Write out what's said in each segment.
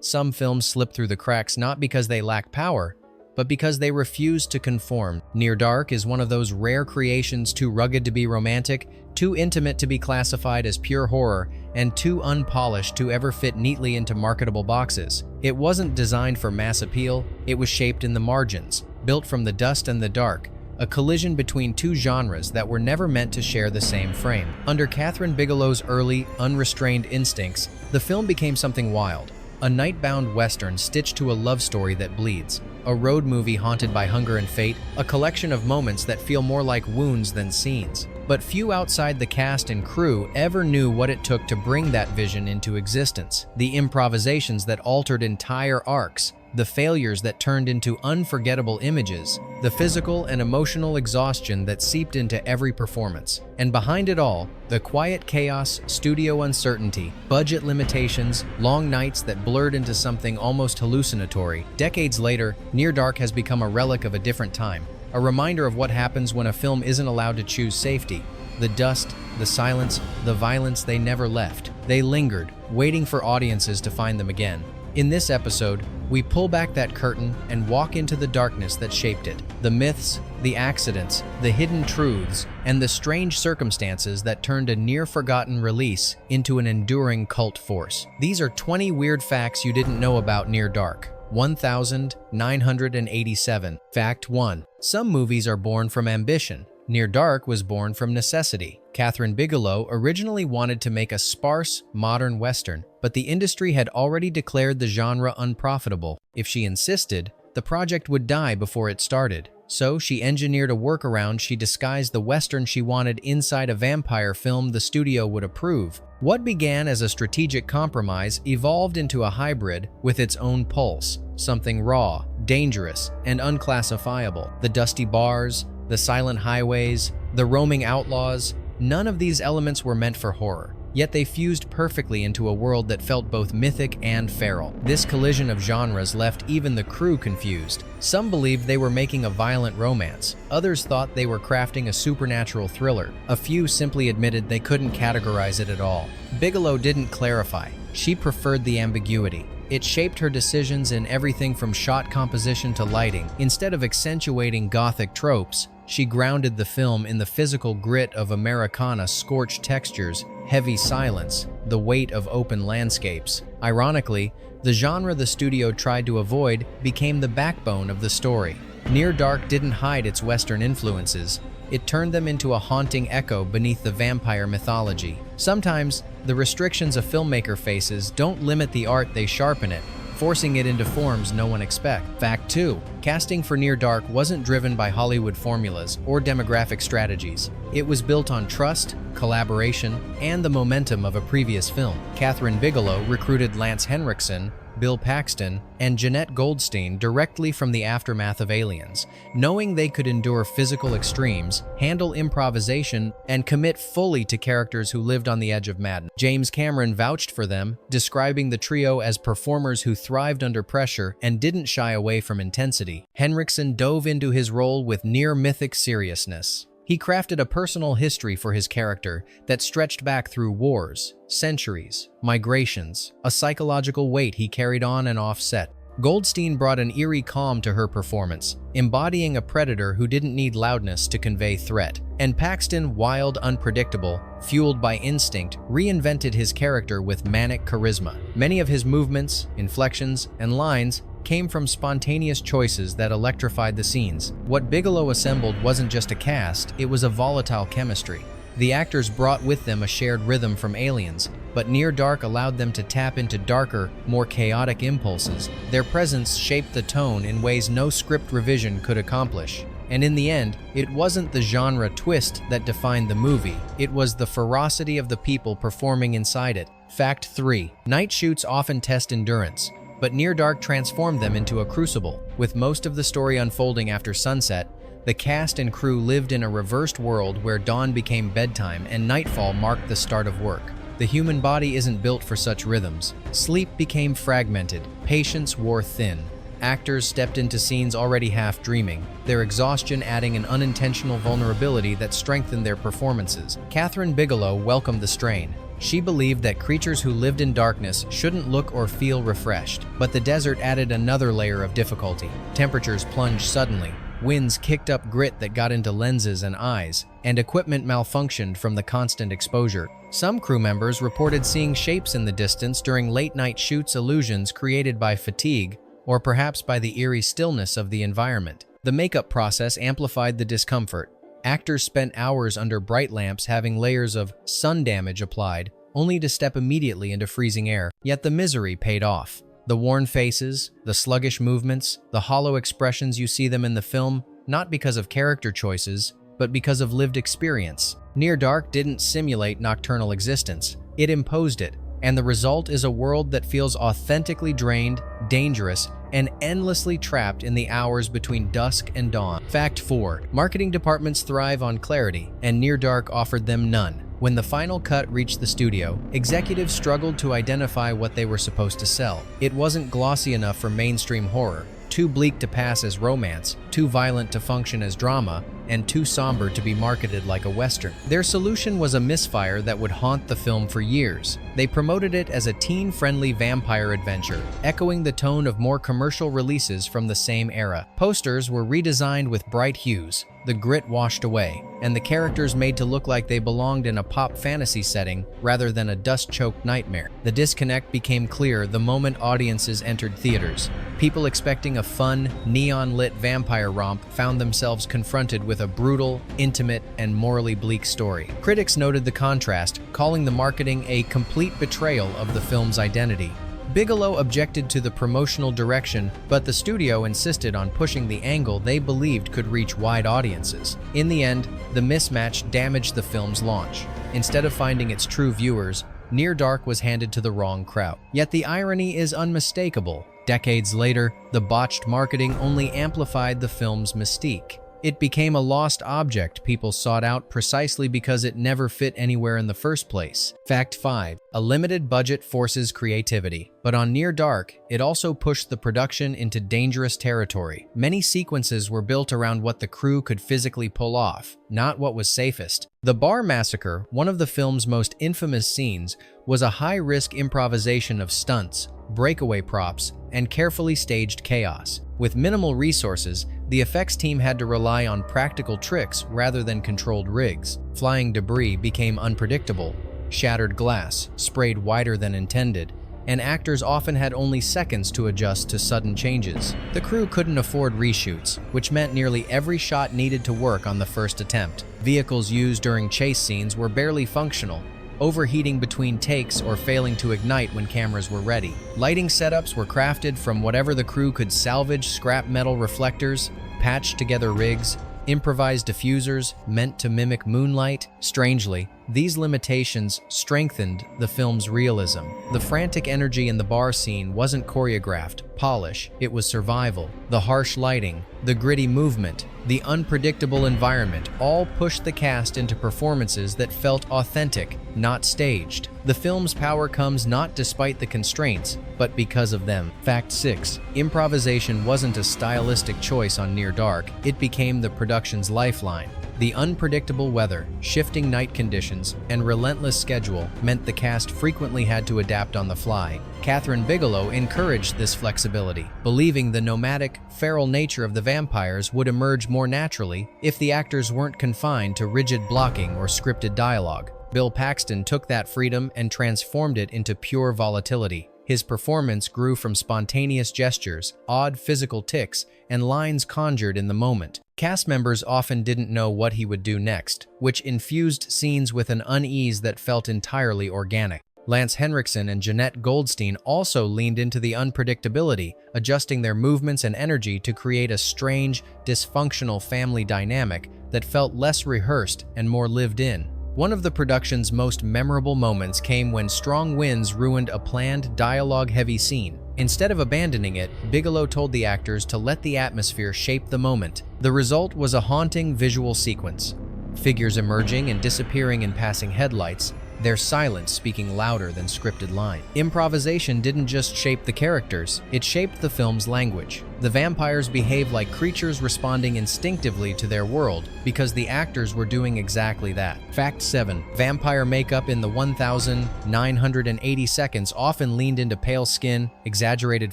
Some films slip through the cracks not because they lack power, but because they refuse to conform. Near Dark is one of those rare creations too rugged to be romantic, too intimate to be classified as pure horror, and too unpolished to ever fit neatly into marketable boxes. It wasn't designed for mass appeal, it was shaped in the margins, built from the dust and the dark, a collision between two genres that were never meant to share the same frame. Under Kathryn Bigelow's early, unrestrained instincts, the film became something wild. A night-bound western stitched to a love story that bleeds, a road movie haunted by hunger and fate, a collection of moments that feel more like wounds than scenes. But few outside the cast and crew ever knew what it took to bring that vision into existence. The improvisations that altered entire arcs, the failures that turned into unforgettable images, the physical and emotional exhaustion that seeped into every performance. And behind it all, the quiet chaos, studio uncertainty, budget limitations, long nights that blurred into something almost hallucinatory. Decades later, Near Dark has become a relic of a different time, a reminder of what happens when a film isn't allowed to choose safety. The dust, the silence, the violence, they never left. They lingered, waiting for audiences to find them again. In this episode, we pull back that curtain and walk into the darkness that shaped it. The myths, the accidents, the hidden truths, and the strange circumstances that turned a near-forgotten release into an enduring cult force. These are 20 weird facts you didn't know about Near Dark. 1987. Fact 1. Some movies are born from ambition. Near Dark was born from necessity. Kathryn Bigelow originally wanted to make a sparse, modern western, but the industry had already declared the genre unprofitable. If she insisted, the project would die before it started. So she engineered a workaround. She disguised the western she wanted inside a vampire film the studio would approve. What began as a strategic compromise evolved into a hybrid with its own pulse, something raw, dangerous, and unclassifiable. The dusty bars, the silent highways, the roaming outlaws, none of these elements were meant for horror, yet they fused perfectly into a world that felt both mythic and feral. This collision of genres left even the crew confused. Some believed they were making a violent romance, others thought they were crafting a supernatural thriller, a few simply admitted they couldn't categorize it at all. Bigelow didn't clarify, she preferred the ambiguity. It shaped her decisions in everything from shot composition to lighting. Instead of accentuating gothic tropes, she grounded the film in the physical grit of Americana, scorched textures, heavy silence, the weight of open landscapes. Ironically, the genre the studio tried to avoid became the backbone of the story. Near Dark didn't hide its Western influences. It turned them into a haunting echo beneath the vampire mythology. Sometimes, the restrictions a filmmaker faces don't limit the art, they sharpen it, forcing it into forms no one expects. Fact 2. Casting for Near Dark wasn't driven by Hollywood formulas or demographic strategies. It was built on trust, collaboration, and the momentum of a previous film. Kathryn Bigelow recruited Lance Henriksen, Bill Paxton, and Jeanette Goldstein directly from the aftermath of Aliens, knowing they could endure physical extremes, handle improvisation, and commit fully to characters who lived on the edge of madness. James Cameron vouched for them, describing the trio as performers who thrived under pressure and didn't shy away from intensity. Henriksen dove into his role with near-mythic seriousness. He crafted a personal history for his character that stretched back through wars, centuries, migrations, a psychological weight he carried on and off set. Goldstein brought an eerie calm to her performance, embodying a predator who didn't need loudness to convey threat. And Paxton, wild, unpredictable, fueled by instinct, reinvented his character with manic charisma. Many of his movements, inflections, and lines came from spontaneous choices that electrified the scenes. What Bigelow assembled wasn't just a cast, it was a volatile chemistry. The actors brought with them a shared rhythm from Aliens, but Near Dark allowed them to tap into darker, more chaotic impulses. Their presence shaped the tone in ways no script revision could accomplish. And in the end, it wasn't the genre twist that defined the movie, it was the ferocity of the people performing inside it. Fact 3. Night shoots often test endurance, but Near Dark transformed them into a crucible. With most of the story unfolding after sunset, the cast and crew lived in a reversed world where dawn became bedtime and nightfall marked the start of work. The human body isn't built for such rhythms. Sleep became fragmented, patience wore thin. Actors stepped into scenes already half dreaming, their exhaustion adding an unintentional vulnerability that strengthened their performances. Kathryn Bigelow welcomed the strain. She believed that creatures who lived in darkness shouldn't look or feel refreshed. But the desert added another layer of difficulty. Temperatures plunged suddenly, winds kicked up grit that got into lenses and eyes, and equipment malfunctioned from the constant exposure. Some crew members reported seeing shapes in the distance during late-night shoots, illusions created by fatigue or perhaps by the eerie stillness of the environment. The makeup process amplified the discomfort. Actors spent hours under bright lamps having layers of sun damage applied, only to step immediately into freezing air. Yet the misery paid off. The worn faces, the sluggish movements, the hollow expressions, you see them in the film, not because of character choices, but because of lived experience. Near Dark didn't simulate nocturnal existence, it imposed it, and the result is a world that feels authentically drained, dangerous, and endlessly trapped in the hours between dusk and dawn. Fact 4. Marketing departments thrive on clarity, and Near Dark offered them none. When the final cut reached the studio, executives struggled to identify what they were supposed to sell. It wasn't glossy enough for mainstream horror, too bleak to pass as romance, too violent to function as drama, and too somber to be marketed like a Western. Their solution was a misfire that would haunt the film for years. They promoted it as a teen-friendly vampire adventure, echoing the tone of more commercial releases from the same era. Posters were redesigned with bright hues, the grit washed away, and the characters made to look like they belonged in a pop fantasy setting rather than a dust-choked nightmare. The disconnect became clear the moment audiences entered theaters. People expecting a fun, neon-lit vampire romp found themselves confronted with a brutal, intimate, and morally bleak story. Critics noted the contrast, calling the marketing a complete betrayal of the film's identity. Bigelow objected to the promotional direction, but the studio insisted on pushing the angle they believed could reach wide audiences. In the end, the mismatch damaged the film's launch. Instead of finding its true viewers, Near Dark was handed to the wrong crowd. Yet the irony is unmistakable. Decades later, the botched marketing only amplified the film's mystique. It became a lost object people sought out precisely because it never fit anywhere in the first place. Fact 5. A limited budget forces creativity. But on Near Dark, it also pushed the production into dangerous territory. Many sequences were built around what the crew could physically pull off, not what was safest. The bar massacre, one of the film's most infamous scenes, was a high-risk improvisation of stunts, breakaway props, and carefully staged chaos. With minimal resources, the effects team had to rely on practical tricks rather than controlled rigs. Flying debris became unpredictable, shattered glass sprayed wider than intended, and actors often had only seconds to adjust to sudden changes. The crew couldn't afford reshoots, which meant nearly every shot needed to work on the first attempt. Vehicles used during chase scenes were barely functional, overheating between takes or failing to ignite when cameras were ready. Lighting setups were crafted from whatever the crew could salvage: scrap metal reflectors, patched together rigs, improvised diffusers meant to mimic moonlight. Strangely, these limitations strengthened the film's realism. The frantic energy in the bar scene wasn't choreographed, polish, it was survival. The harsh lighting, the gritty movement, the unpredictable environment all pushed the cast into performances that felt authentic, not staged. The film's power comes not despite the constraints, but because of them. Fact 6. Improvisation wasn't a stylistic choice on Near Dark, it became the production's lifeline. The unpredictable weather, shifting night conditions, and relentless schedule meant the cast frequently had to adapt on the fly. Kathryn Bigelow encouraged this flexibility, believing the nomadic, feral nature of the vampires would emerge more naturally if the actors weren't confined to rigid blocking or scripted dialogue. Bill Paxton took that freedom and transformed it into pure volatility. His performance grew from spontaneous gestures, odd physical tics, and lines conjured in the moment. Cast members often didn't know what he would do next, which infused scenes with an unease that felt entirely organic. Lance Henriksen and Jeanette Goldstein also leaned into the unpredictability, adjusting their movements and energy to create a strange, dysfunctional family dynamic that felt less rehearsed and more lived in. One of the production's most memorable moments came when strong winds ruined a planned, dialogue-heavy scene. Instead of abandoning it, Bigelow told the actors to let the atmosphere shape the moment. The result was a haunting visual sequence. Figures emerging and disappearing in passing headlights, their silence speaking louder than scripted line. Improvisation didn't just shape the characters, it shaped the film's language. The vampires behaved like creatures responding instinctively to their world because the actors were doing exactly that. Fact 7. Vampire makeup in the 1,980 seconds often leaned into pale skin, exaggerated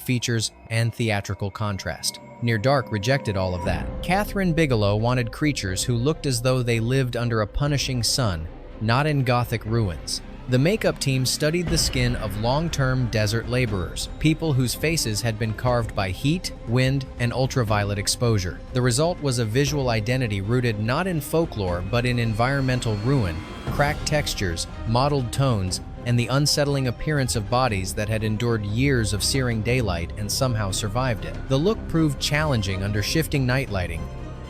features, and theatrical contrast. Near Dark rejected all of that. Kathryn Bigelow wanted creatures who looked as though they lived under a punishing sun, not in Gothic ruins. The makeup team studied the skin of long-term desert laborers, people whose faces had been carved by heat, wind, and ultraviolet exposure. The result was a visual identity rooted not in folklore but in environmental ruin, cracked textures, mottled tones, and the unsettling appearance of bodies that had endured years of searing daylight and somehow survived it. The look proved challenging under shifting night lighting.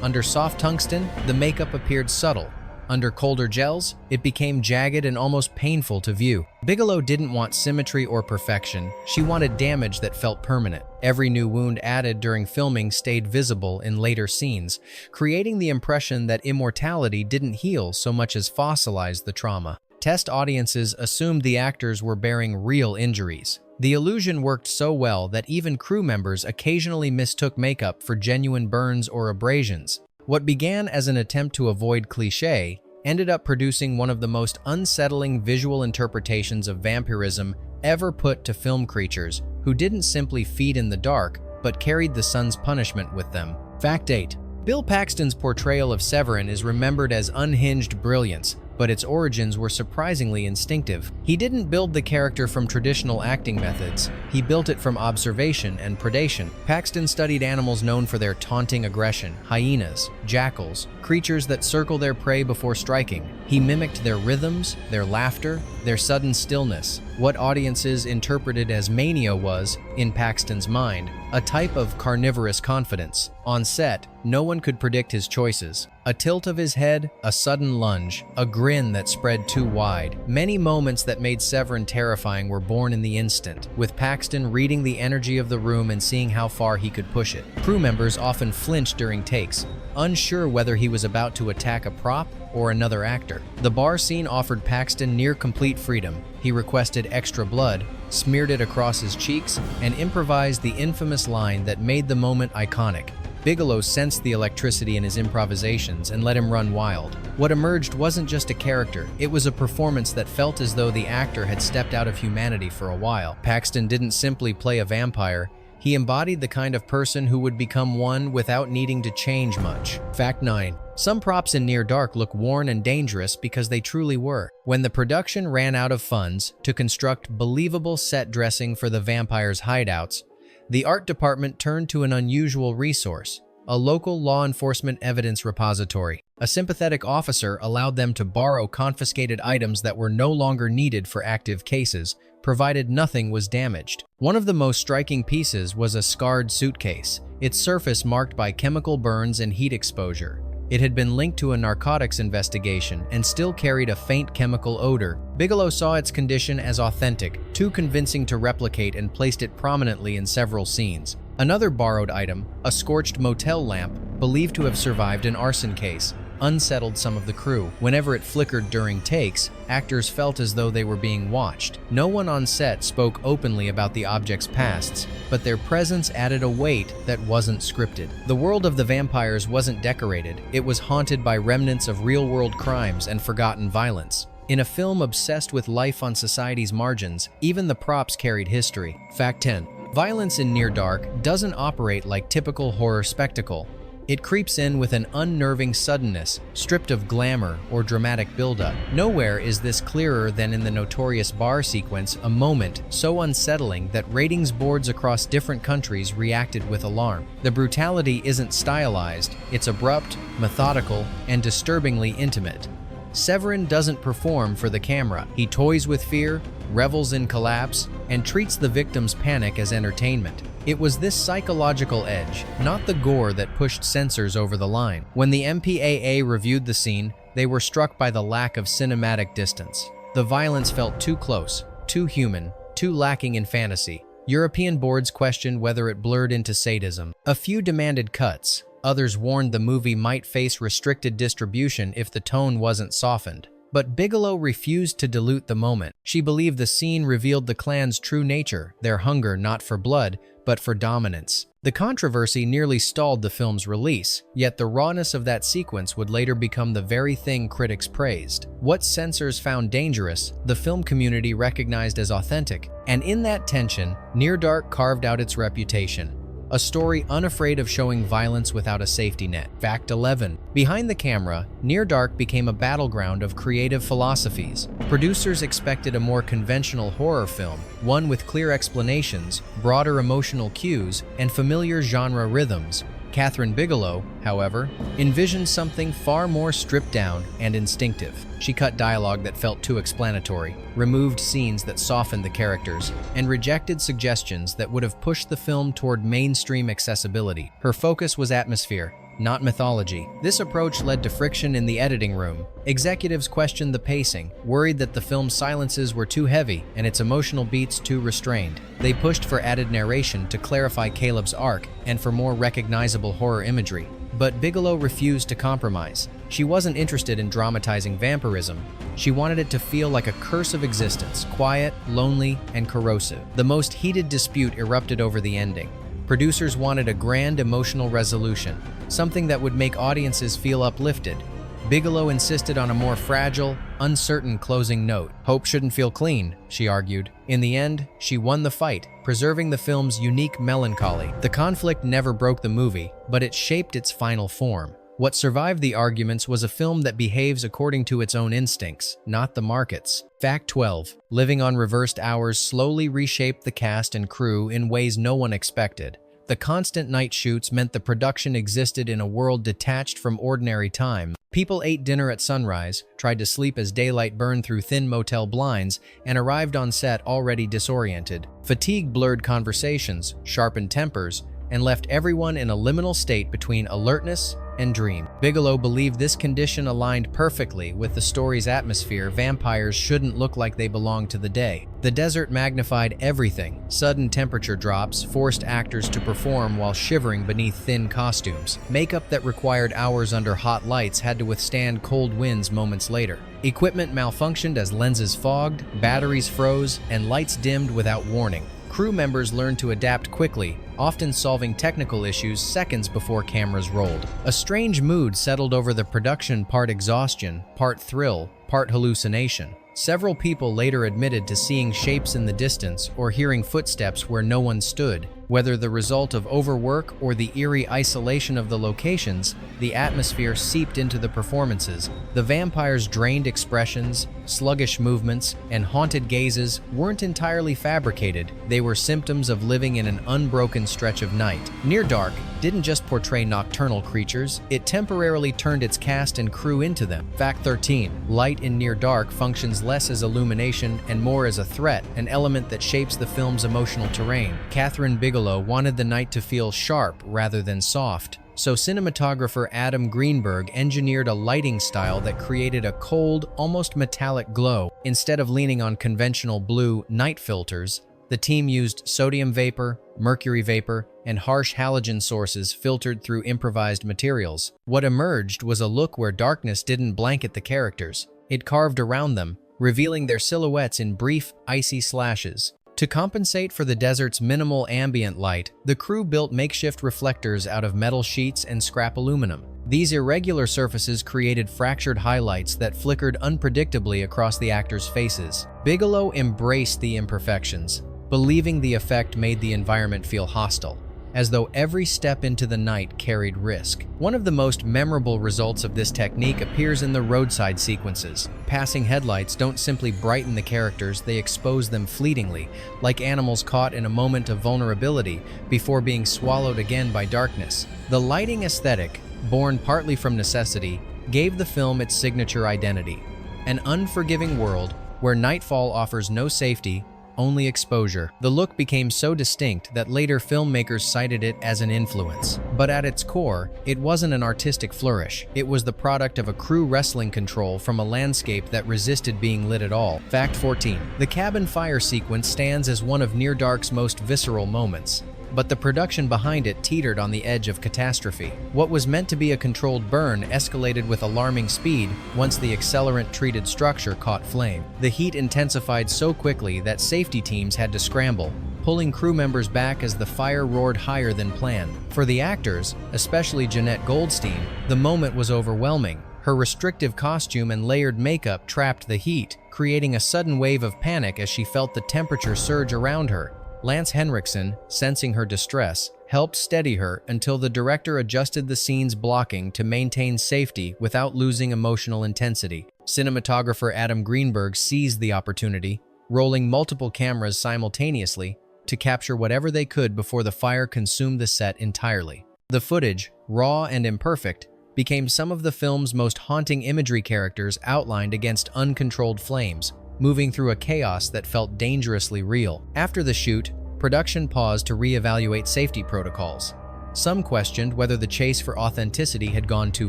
Under soft tungsten, the makeup appeared subtle. Under colder gels, it became jagged and almost painful to view. Bigelow didn't want symmetry or perfection. She wanted damage that felt permanent. Every new wound added during filming stayed visible in later scenes, creating the impression that immortality didn't heal so much as fossilize the trauma. Test audiences assumed the actors were bearing real injuries. The illusion worked so well that even crew members occasionally mistook makeup for genuine burns or abrasions. What began as an attempt to avoid cliché ended up producing one of the most unsettling visual interpretations of vampirism ever put to film creatures who didn't simply feed in the dark, but carried the sun's punishment with them. Fact 8. Bill Paxton's portrayal of Severin is remembered as unhinged brilliance, but its origins were surprisingly instinctive. He didn't build the character from traditional acting methods, he built it from observation and predation. Paxton studied animals known for their taunting aggression, hyenas, jackals, creatures that circle their prey before striking. He mimicked their rhythms, their laughter, their sudden stillness. What audiences interpreted as mania was, in Paxton's mind, a type of carnivorous confidence. On set, no one could predict his choices. A tilt of his head, a sudden lunge, a grin that spread too wide. Many moments that made Severin terrifying were born in the instant, with Paxton reading the energy of the room and seeing how far he could push it. Crew members often flinched during takes, unsure whether he was about to attack a prop or another actor. The bar scene offered Paxton near complete freedom. He requested extra blood, smeared it across his cheeks, and improvised the infamous line that made the moment iconic. Bigelow sensed the electricity in his improvisations and let him run wild. What emerged wasn't just a character, it was a performance that felt as though the actor had stepped out of humanity for a while. Paxton didn't simply play a vampire, he embodied the kind of person who would become one without needing to change much. Fact 9. Some props in Near Dark look worn and dangerous because they truly were. When the production ran out of funds to construct believable set dressing for the vampires' hideouts, the art department turned to an unusual resource, a local law enforcement evidence repository. A sympathetic officer allowed them to borrow confiscated items that were no longer needed for active cases, provided nothing was damaged. One of the most striking pieces was a scarred suitcase, its surface marked by chemical burns and heat exposure. It had been linked to a narcotics investigation and still carried a faint chemical odor. Bigelow saw its condition as authentic, too convincing to replicate, and placed it prominently in several scenes. Another borrowed item, a scorched motel lamp, believed to have survived an arson case, unsettled some of the crew. Whenever it flickered during takes, actors felt as though they were being watched. No one on set spoke openly about the object's pasts, but their presence added a weight that wasn't scripted. The world of the vampires wasn't decorated, it was haunted by remnants of real-world crimes and forgotten violence. In a film obsessed with life on society's margins, even the props carried history. Fact 10. Violence in Near Dark doesn't operate like typical horror spectacle. It creeps in with an unnerving suddenness, stripped of glamour or dramatic buildup. Nowhere is this clearer than in the notorious bar sequence, a moment so unsettling that ratings boards across different countries reacted with alarm. The brutality isn't stylized, it's abrupt, methodical, and disturbingly intimate. Severin doesn't perform for the camera. He toys with fear, revels in collapse, and treats the victim's panic as entertainment. It was this psychological edge, not the gore, that pushed censors over the line. When the MPAA reviewed the scene, they were struck by the lack of cinematic distance. The violence felt too close, too human, too lacking in fantasy. European boards questioned whether it blurred into sadism. A few demanded cuts. Others warned the movie might face restricted distribution if the tone wasn't softened. But Bigelow refused to dilute the moment. She believed the scene revealed the clan's true nature, their hunger not for blood, but for dominance. The controversy nearly stalled the film's release, yet the rawness of that sequence would later become the very thing critics praised. What censors found dangerous, the film community recognized as authentic, and in that tension, Near Dark carved out its reputation. A story unafraid of showing violence without a safety net. Fact 11. Behind the camera, Near Dark became a battleground of creative philosophies. Producers expected a more conventional horror film, one with clear explanations, broader emotional cues, and familiar genre rhythms. Kathryn Bigelow, however, envisioned something far more stripped down and instinctive. She cut dialogue that felt too explanatory, removed scenes that softened the characters, and rejected suggestions that would have pushed the film toward mainstream accessibility. Her focus was atmosphere, not mythology. This approach led to friction in the editing room. Executives questioned the pacing, worried that the film's silences were too heavy and its emotional beats too restrained. They pushed for added narration to clarify Caleb's arc and for more recognizable horror imagery. But Bigelow refused to compromise. She wasn't interested in dramatizing vampirism. She wanted it to feel like a curse of existence, quiet, lonely, and corrosive. The most heated dispute erupted over the ending. Producers wanted a grand emotional resolution, something that would make audiences feel uplifted. Bigelow insisted on a more fragile, uncertain closing note. Hope shouldn't feel clean, she argued. In the end, she won the fight, preserving the film's unique melancholy. The conflict never broke the movie, but it shaped its final form. What survived the arguments was a film that behaves according to its own instincts, not the market's. Fact 12. Living on reversed hours slowly reshaped the cast and crew in ways no one expected. The constant night shoots meant the production existed in a world detached from ordinary time. People ate dinner at sunrise, tried to sleep as daylight burned through thin motel blinds, and arrived on set already disoriented. Fatigue blurred conversations, sharpened tempers, and left everyone in a liminal state between alertness and dream. Bigelow believed this condition aligned perfectly with the story's atmosphere. Vampires shouldn't look like they belong to the day. The desert magnified everything. Sudden temperature drops forced actors to perform while shivering beneath thin costumes. Makeup that required hours under hot lights had to withstand cold winds moments later. Equipment malfunctioned as lenses fogged, batteries froze, and lights dimmed without warning. Crew members learned to adapt quickly, often solving technical issues seconds before cameras rolled. A strange mood settled over the production, part exhaustion, part thrill, part hallucination. Several people later admitted to seeing shapes in the distance or hearing footsteps where no one stood. Whether the result of overwork or the eerie isolation of the locations, the atmosphere seeped into the performances. The vampires' drained expressions, sluggish movements, and haunted gazes weren't entirely fabricated. They were symptoms of living in an unbroken stretch of night. Near Dark didn't just portray nocturnal creatures, it temporarily turned its cast and crew into them. Fact 13. Light in Near Dark functions less as illumination and more as a threat, an element that shapes the film's emotional terrain. Kathryn Bigelow wanted the night to feel sharp rather than soft, so cinematographer Adam Greenberg engineered a lighting style that created a cold, almost metallic glow. Instead of leaning on conventional blue night filters, the team used sodium vapor, mercury vapor, and harsh halogen sources filtered through improvised materials. What emerged was a look where darkness didn't blanket the characters. It carved around them, revealing their silhouettes in brief, icy slashes. To compensate for the desert's minimal ambient light, the crew built makeshift reflectors out of metal sheets and scrap aluminum. These irregular surfaces created fractured highlights that flickered unpredictably across the actors' faces. Bigelow embraced the imperfections, believing the effect made the environment feel hostile, as though every step into the night carried risk. One of the most memorable results of this technique appears in the roadside sequences. Passing headlights don't simply brighten the characters, they expose them fleetingly, like animals caught in a moment of vulnerability before being swallowed again by darkness. The lighting aesthetic, born partly from necessity, gave the film its signature identity. An unforgiving world where nightfall offers no safety, only exposure. The look became so distinct that later filmmakers cited it as an influence. But at its core, it wasn't an artistic flourish. It was the product of a crew wrestling control from a landscape that resisted being lit at all. Fact 14. The cabin fire sequence stands as one of Near Dark's most visceral moments. but the production behind it teetered on the edge of catastrophe. What was meant to be a controlled burn escalated with alarming speed once the accelerant-treated structure caught flame. The heat intensified so quickly that safety teams had to scramble, pulling crew members back as the fire roared higher than planned. For the actors, especially Jeanette Goldstein, the moment was overwhelming. Her restrictive costume and layered makeup trapped the heat, creating a sudden wave of panic as she felt the temperature surge around her. Lance Henriksen, sensing her distress, helped steady her until the director adjusted the scene's blocking to maintain safety without losing emotional intensity. Cinematographer Adam Greenberg seized the opportunity, rolling multiple cameras simultaneously to capture whatever they could before the fire consumed the set entirely. The footage, raw and imperfect, became some of the film's most haunting imagery characters outlined against uncontrolled flames, moving through a chaos that felt dangerously real. After the shoot, production paused to reevaluate safety protocols. Some questioned whether the chase for authenticity had gone too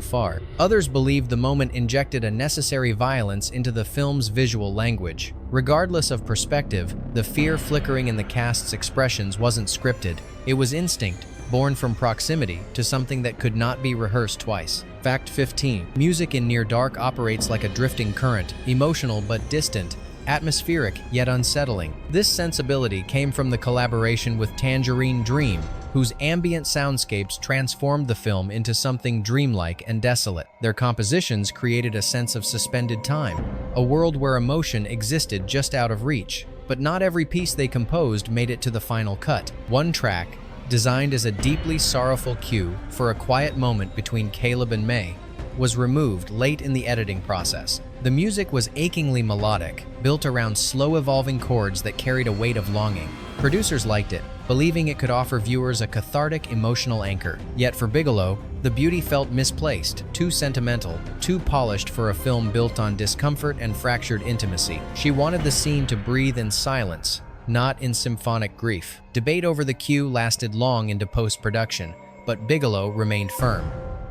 far. Others believed the moment injected unnecessary violence into the film's visual language. Regardless of perspective, the fear flickering in the cast's expressions wasn't scripted. It was instinct, born from proximity to something that could not be rehearsed twice. Fact 15. Music in Near Dark operates like a drifting current, emotional but distant, atmospheric yet unsettling. This sensibility came from the collaboration with Tangerine Dream, whose ambient soundscapes transformed the film into something dreamlike and desolate. Their compositions created a sense of suspended time, a world where emotion existed just out of reach. But not every piece they composed made it to the final cut. One track, designed as a deeply sorrowful cue for a quiet moment between Caleb and May, was removed late in the editing process. The music was achingly melodic, built around slow-evolving chords that carried a weight of longing. Producers liked it, believing it could offer viewers a cathartic, emotional anchor. Yet for Bigelow, the beauty felt misplaced, too sentimental, too polished for a film built on discomfort and fractured intimacy. She wanted the scene to breathe in silence, not in symphonic grief. Debate over the cue lasted long into post-production, but Bigelow remained firm.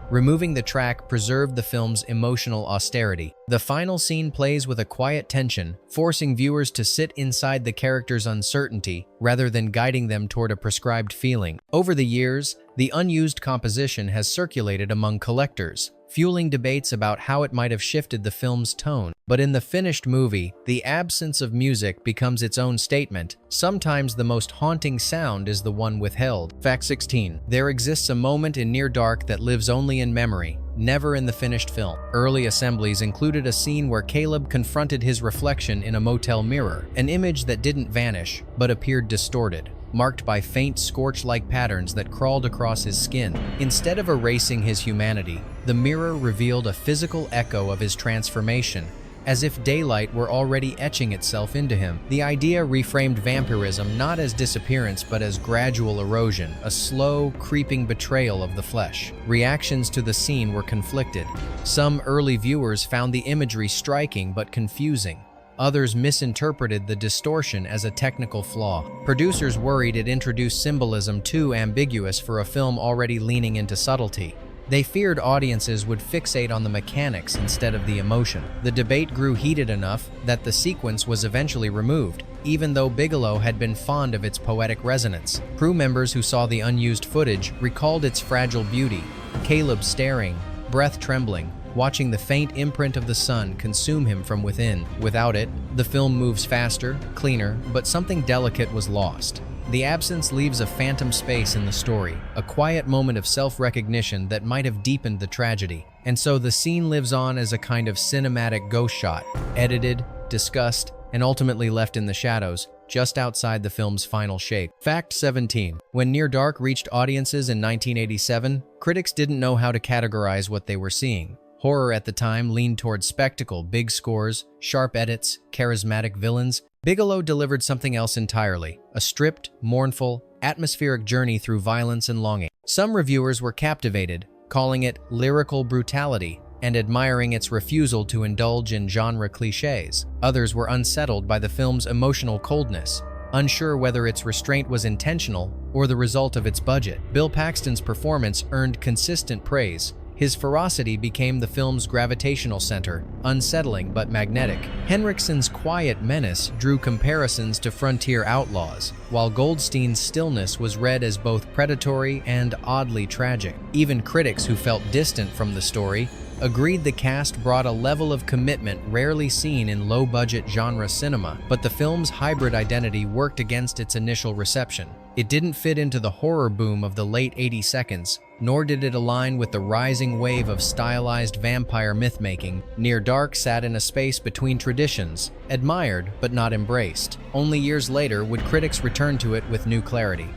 Removing the track preserved the film's emotional austerity. The final scene plays with a quiet tension, forcing viewers to sit inside the character's uncertainty rather than guiding them toward a prescribed feeling. Over the years, the unused composition has circulated among collectors, fueling debates about how it might have shifted the film's tone. But in the finished movie, the absence of music becomes its own statement. Sometimes the most haunting sound is the one withheld. Fact 16. There exists a moment in Near Dark that lives only in memory, never in the finished film. Early assemblies included a scene where Caleb confronted his reflection in a motel mirror, an image that didn't vanish, but appeared distorted, marked by faint scorch-like patterns that crawled across his skin. Instead of erasing his humanity, the mirror revealed a physical echo of his transformation, as if daylight were already etching itself into him. The idea reframed vampirism not as disappearance but as gradual erosion, a slow, creeping betrayal of the flesh. Reactions to the scene were conflicted. Some early viewers found the imagery striking but confusing. Others misinterpreted the distortion as a technical flaw. Producers worried it introduced symbolism too ambiguous for a film already leaning into subtlety. They feared audiences would fixate on the mechanics instead of the emotion. The debate grew heated enough that the sequence was eventually removed, even though Bigelow had been fond of its poetic resonance. Crew members who saw the unused footage recalled its fragile beauty. Caleb staring, breath trembling, watching the faint imprint of the sun consume him from within. Without it, the film moves faster, cleaner, but something delicate was lost. The absence leaves a phantom space in the story, a quiet moment of self-recognition that might have deepened the tragedy. And so the scene lives on as a kind of cinematic ghost shot, edited, discussed, and ultimately left in the shadows, just outside the film's final shape. Fact 17. When Near Dark reached audiences in 1987, critics didn't know how to categorize what they were seeing. Horror at the time leaned toward spectacle, big scores, sharp edits, charismatic villains. Bigelow delivered something else entirely, a stripped, mournful, atmospheric journey through violence and longing. Some reviewers were captivated, calling it lyrical brutality and admiring its refusal to indulge in genre cliches. Others were unsettled by the film's emotional coldness, unsure whether its restraint was intentional or the result of its budget. Bill Paxton's performance earned consistent praise, His ferocity became the film's gravitational center, unsettling but magnetic. Henriksen's quiet menace drew comparisons to frontier outlaws, while Goldstein's stillness was read as both predatory and oddly tragic. Even critics who felt distant from the story agreed the cast brought a level of commitment rarely seen in low-budget genre cinema, but the film's hybrid identity worked against its initial reception. It didn't fit into the horror boom of the late 80s, nor did it align with the rising wave of stylized vampire myth-making. Near Dark sat in a space between traditions, admired but not embraced. Only years later would critics return to it with new clarity.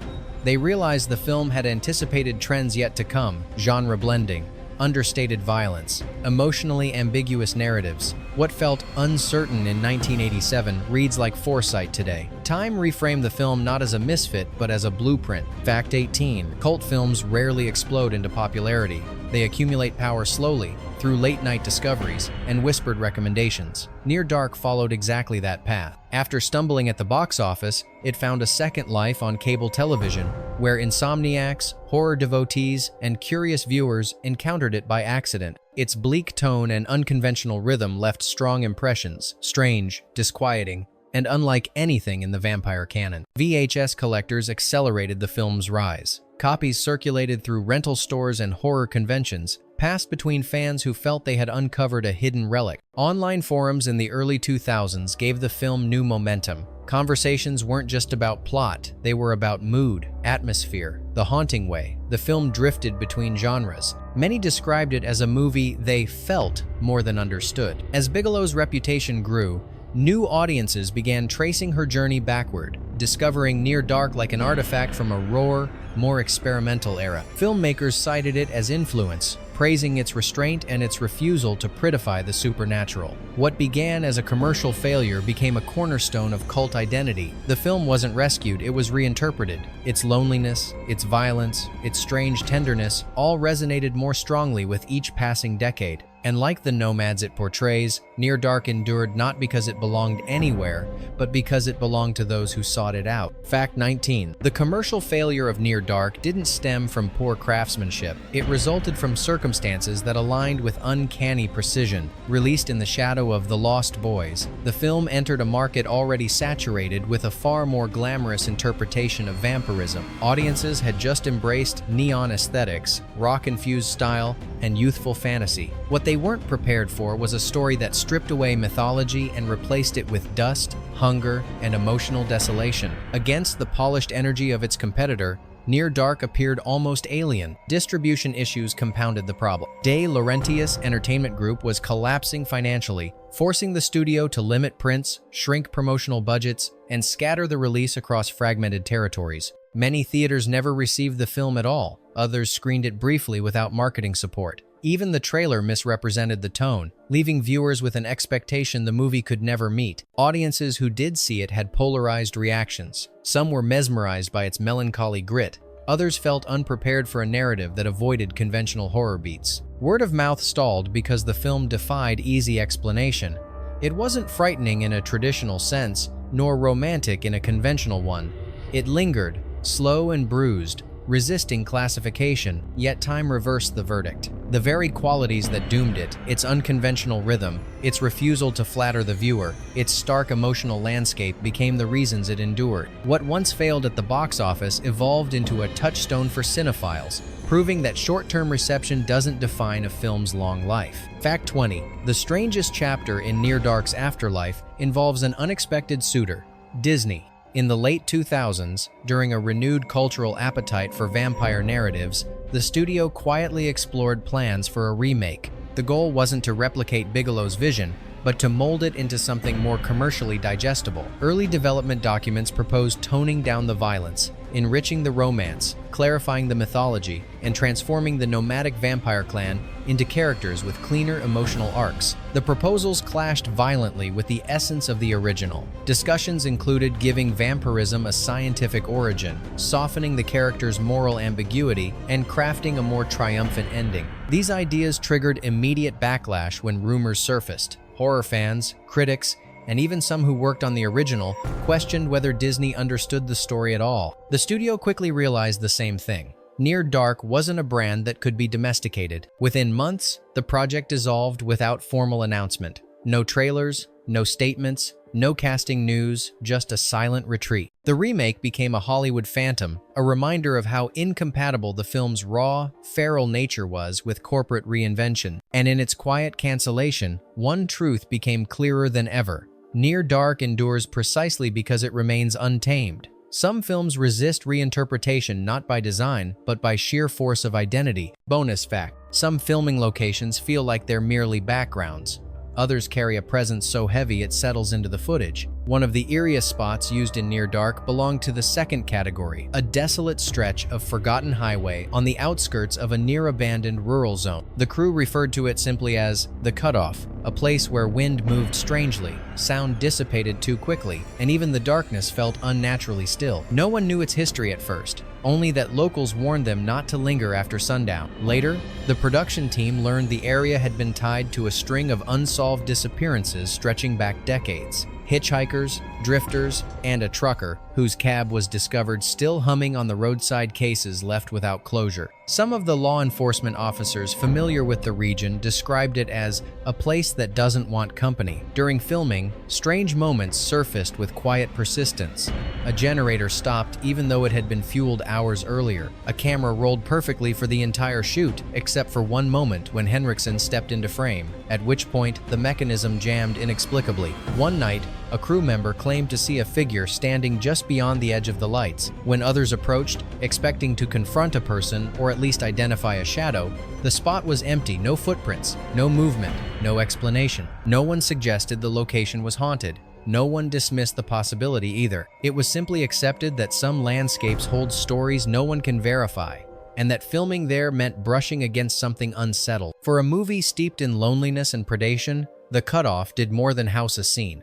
They realized the film had anticipated trends yet to come: genre blending, understated violence, emotionally ambiguous narratives. What felt uncertain in 1987 reads like foresight today. Time reframed the film not as a misfit, but as a blueprint. Fact 18. Cult films rarely explode into popularity. They accumulate power slowly, through late-night discoveries and whispered recommendations. Near Dark followed exactly that path. After stumbling at the box office, it found a second life on cable television, where insomniacs, horror devotees, and curious viewers encountered it by accident. Its bleak tone and unconventional rhythm left strong impressions, strange, disquieting, and unlike anything in the vampire canon. VHS collectors accelerated the film's rise. Copies circulated through rental stores and horror conventions, passed between fans who felt they had uncovered a hidden relic. Online forums in the early 2000s gave the film new momentum. Conversations weren't just about plot, they were about mood, atmosphere, the haunting way the film drifted between genres. Many described it as a movie they felt more than understood. As Bigelow's reputation grew, new audiences began tracing her journey backward, discovering Near Dark like an artifact from a rawer, more experimental era. Filmmakers cited it as influence, praising its restraint and its refusal to prettify the supernatural. What began as a commercial failure became a cornerstone of cult identity. The film wasn't rescued, it was reinterpreted. Its loneliness, its violence, its strange tenderness all resonated more strongly with each passing decade. And like the nomads it portrays, Near Dark endured not because it belonged anywhere, but because it belonged to those who sought it out. Fact 19. The commercial failure of Near Dark didn't stem from poor craftsmanship. It resulted from circumstances that aligned with uncanny precision. Released in the shadow of The Lost Boys, the film entered a market already saturated with a far more glamorous interpretation of vampirism. Audiences had just embraced neon aesthetics, rock-infused style, and youthful fantasy. What they weren't prepared for was a story that stripped away mythology and replaced it with dust, hunger, and emotional desolation. Against the polished energy of its competitor, Near Dark appeared almost alien. Distribution issues compounded the problem. De Laurentiis Entertainment Group was collapsing financially, forcing the studio to limit prints, shrink promotional budgets, and scatter the release across fragmented territories. Many theaters never received the film at all. Others screened it briefly without marketing support. Even the trailer misrepresented the tone, leaving viewers with an expectation the movie could never meet. Audiences who did see it had polarized reactions. Some were mesmerized by its melancholy grit. Others felt unprepared for a narrative that avoided conventional horror beats. Word of mouth stalled because the film defied easy explanation. It wasn't frightening in a traditional sense, nor romantic in a conventional one. It lingered, slow and bruised, resisting classification, yet time reversed the verdict. The very qualities that doomed it, its unconventional rhythm, its refusal to flatter the viewer, its stark emotional landscape became the reasons it endured. What once failed at the box office evolved into a touchstone for cinephiles, proving that short-term reception doesn't define a film's long life. Fact 20. The strangest chapter in Near Dark's afterlife involves an unexpected suitor, Disney. In the late 2000s, during a renewed cultural appetite for vampire narratives, the studio quietly explored plans for a remake. The goal wasn't to replicate Bigelow's vision, but to mold it into something more commercially digestible. Early development documents proposed toning down the violence, enriching the romance, clarifying the mythology, and transforming the nomadic vampire clan into characters with cleaner emotional arcs. The proposals clashed violently with the essence of the original. Discussions included giving vampirism a scientific origin, softening the character's moral ambiguity, and crafting a more triumphant ending. These ideas triggered immediate backlash when rumors surfaced. Horror fans, critics, and even some who worked on the original questioned whether Disney understood the story at all. The studio quickly realized the same thing. Near Dark wasn't a brand that could be domesticated. Within months, the project dissolved without formal announcement. No trailers, no statements, no casting news, just a silent retreat. The remake became a Hollywood phantom, a reminder of how incompatible the film's raw, feral nature was with corporate reinvention. And in its quiet cancellation, one truth became clearer than ever. Near Dark endures precisely because it remains untamed. Some films resist reinterpretation not by design, but by sheer force of identity. Bonus fact: some filming locations feel like they're merely backgrounds. Others carry a presence so heavy it settles into the footage. One of the eeriest spots used in Near Dark belonged to the second category, a desolate stretch of forgotten highway on the outskirts of a near-abandoned rural zone. The crew referred to it simply as the Cutoff, a place where wind moved strangely, sound dissipated too quickly, and even the darkness felt unnaturally still. No one knew its history at first, only that locals warned them not to linger after sundown. Later, the production team learned the area had been tied to a string of unsolved disappearances stretching back decades. Hitchhikers, drifters, and a trucker whose cab was discovered still humming on the roadside cases left without closure. Some of the law enforcement officers familiar with the region described it as a place that doesn't want company. During filming, strange moments surfaced with quiet persistence. A generator stopped even though it had been fueled hours earlier. A camera rolled perfectly for the entire shoot, except for one moment when Henriksen stepped into frame, at which point the mechanism jammed inexplicably. One night, a crew member claimed to see a figure standing just beyond the edge of the lights. When others approached, expecting to confront a person or at least identify a shadow, the spot was empty, no footprints, no movement, no explanation. No one suggested the location was haunted. No one dismissed the possibility either. It was simply accepted that some landscapes hold stories no one can verify, and that filming there meant brushing against something unsettled. For a movie steeped in loneliness and predation, The Cutoff did more than house a scene.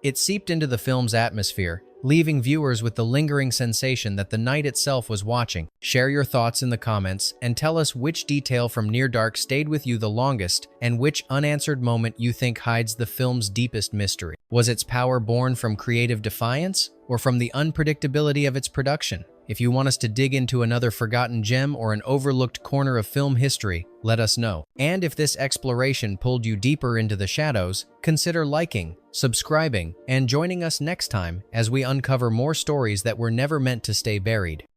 It seeped into the film's atmosphere, leaving viewers with the lingering sensation that the night itself was watching. Share your thoughts in the comments and tell us which detail from Near Dark stayed with you the longest and which unanswered moment you think hides the film's deepest mystery. Was its power born from creative defiance or from the unpredictability of its production? If you want us to dig into another forgotten gem or an overlooked corner of film history, let us know. And if this exploration pulled you deeper into the shadows, consider liking, subscribing, and joining us next time as we uncover more stories that were never meant to stay buried.